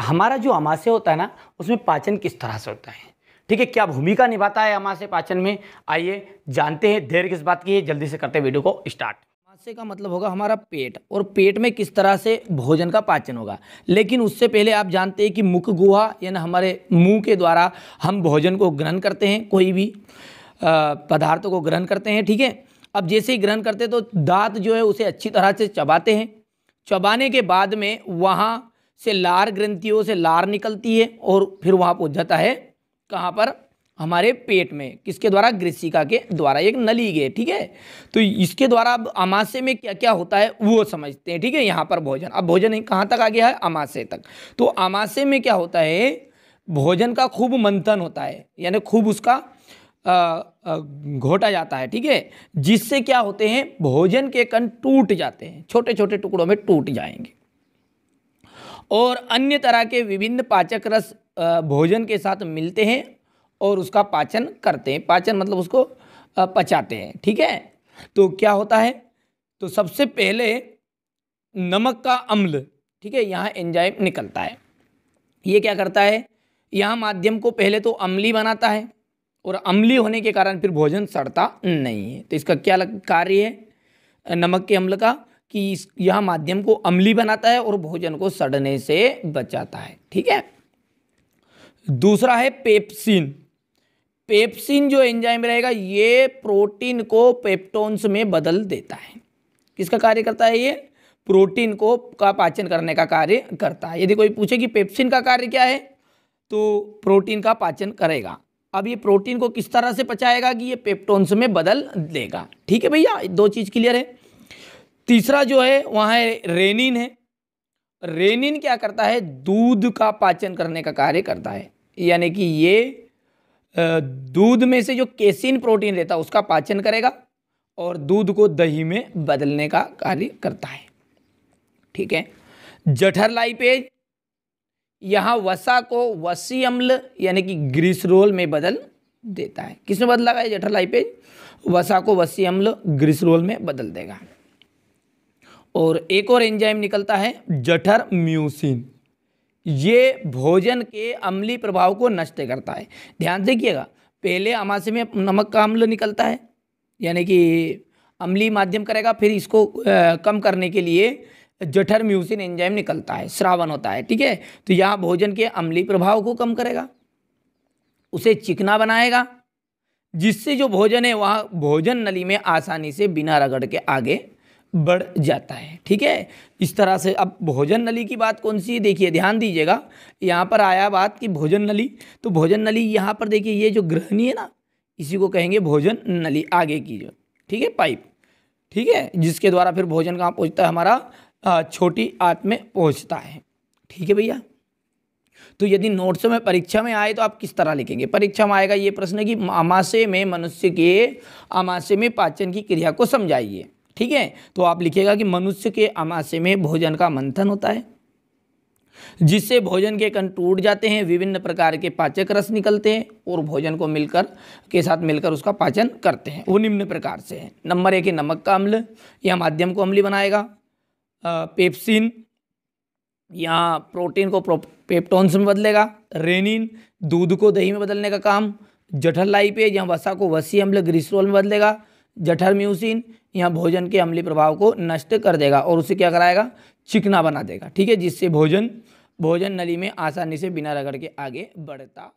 हमारा जो आमाशय होता है ना, उसमें पाचन किस तरह से होता है, ठीक है, क्या भूमिका निभाता है आमाशय पाचन में, आइए जानते हैं। देर किस बात की है, जल्दी से करते हैं वीडियो को स्टार्ट। आमाशय का मतलब होगा हमारा पेट, और पेट में किस तरह से भोजन का पाचन होगा। लेकिन उससे पहले आप जानते हैं कि मुख गुहा यानी हमारे मुंह के द्वारा हम भोजन को ग्रहण करते हैं, कोई भी पदार्थों को ग्रहण करते हैं, ठीक है। अब जैसे ही ग्रहण करते हैं तो दांत जो है उसे अच्छी तरह से चबाते हैं। चबाने के बाद में वहाँ से लार ग्रंथियों से लार निकलती है और फिर वहाँ पहुँच जाता है कहाँ पर, हमारे पेट में, किसके द्वारा, ग्रीसिका के द्वारा, एक नली है, ठीक है। तो इसके द्वारा अब आमाशय में क्या क्या होता है वो समझते हैं, ठीक है। यहाँ पर भोजन, अब भोजन कहाँ तक आ गया है, आमाशय तक। तो आमाशय में क्या होता है, भोजन का खूब मंथन होता है, यानी खूब उसका घोटा जाता है, ठीक है। जिससे क्या होते हैं, भोजन के कण टूट जाते हैं, छोटे छोटे टुकड़ों में टूट जाएंगे, और अन्य तरह के विभिन्न पाचक रस भोजन के साथ मिलते हैं और उसका पाचन करते हैं। पाचन मतलब उसको पचाते हैं, ठीक है। तो क्या होता है, तो सबसे पहले नमक का अम्ल, ठीक है, यहाँ एंजाइम निकलता है। ये क्या करता है, यहाँ माध्यम को पहले तो अम्लीय बनाता है, और अम्लीय होने के कारण फिर भोजन सड़ता नहीं है। तो इसका क्या कार्य है नमक के अम्ल का, कि यह माध्यम को अम्लीय बनाता है और भोजन को सड़ने से बचाता है, ठीक है। दूसरा है पेप्सिन। पेप्सिन जो एंजाइम रहेगा ये प्रोटीन को पेप्टोन्स में बदल देता है। किसका कार्य करता है, ये प्रोटीन को का पाचन करने का कार्य करता है। यदि कोई पूछे कि पेप्सिन का कार्य क्या है, तो प्रोटीन का पाचन करेगा। अब ये प्रोटीन को किस तरह से पचाएगा कि ये पेप्टोन्स में बदल देगा, ठीक है भैया, दो चीज क्लियर है। तीसरा जो है वहाँ है रेनिन है। रेनिन क्या करता है, दूध का पाचन करने का कार्य करता है, यानी कि ये दूध में से जो केसिन प्रोटीन रहता है उसका पाचन करेगा और दूध को दही में बदलने का कार्य करता है, ठीक है। जठर लाइपेज, यहाँ वसा को वसी अम्ल यानी कि ग्लिसरॉल में बदल देता है। किसमें बदला है, जठर लाइपेज वसा को वसी अम्ल ग्लिसरॉल में बदल देगा। और एक और एंजाइम निकलता है जठर म्यूसिन, ये भोजन के अम्लीय प्रभाव को नष्ट करता है। ध्यान देखिएगा, पहले आमाशय में नमक का अम्ल निकलता है, यानी कि अम्लीय माध्यम करेगा, फिर इसको कम करने के लिए जठर म्यूसिन एंजाइम निकलता है, स्रावन होता है, ठीक है। तो यहाँ भोजन के अम्लीय प्रभाव को कम करेगा, उसे चिकना बनाएगा, जिससे जो भोजन है वहाँ भोजन नली में आसानी से बिना रगड़ के आगे बढ़ जाता है, ठीक है। इस तरह से अब भोजन नली की बात कौन सी है, देखिए ध्यान दीजिएगा, यहाँ पर आया बात कि भोजन नली, तो भोजन नली यहाँ पर देखिए, ये जो ग्रहणी है ना, इसी को कहेंगे भोजन नली, आगे की जो, ठीक है, पाइप, ठीक है, जिसके द्वारा फिर भोजन कहाँ पहुँचता है, हमारा छोटी आंत में पहुँचता है, ठीक है भैया। तो यदि नोट्स में परीक्षा में आए तो आप किस तरह लिखेंगे, परीक्षा में आएगा ये प्रश्न कि आमाशय में मनुष्य के आमाशय में पाचन की क्रिया को समझाइए, ठीक है। तो आप लिखिएगा कि मनुष्य के आमाशय में भोजन का मंथन होता है, जिससे भोजन के कण टूट जाते हैं, विभिन्न प्रकार के पाचक रस निकलते हैं और भोजन को मिलकर के साथ मिलकर उसका पाचन करते हैं। वो निम्न प्रकार से है। नंबर 1 है नमक का अम्ल, यह माध्यम को अम्लीय बनाएगा। पेप्सिन, यहाँ प्रोटीन को पेप्टोन्स में बदलेगा। रेनिन, दूध को दही में बदलने का काम। जठर लाइपेज, यहाँ वसा को वसी अम्ल ग्लिसरॉल में बदलेगा। जठर म्यूसिन, यहाँ भोजन के अम्लीय प्रभाव को नष्ट कर देगा और उसे क्या कराएगा, चिकना बना देगा, ठीक है, जिससे भोजन नली में आसानी से बिना रगड़ के आगे बढ़ता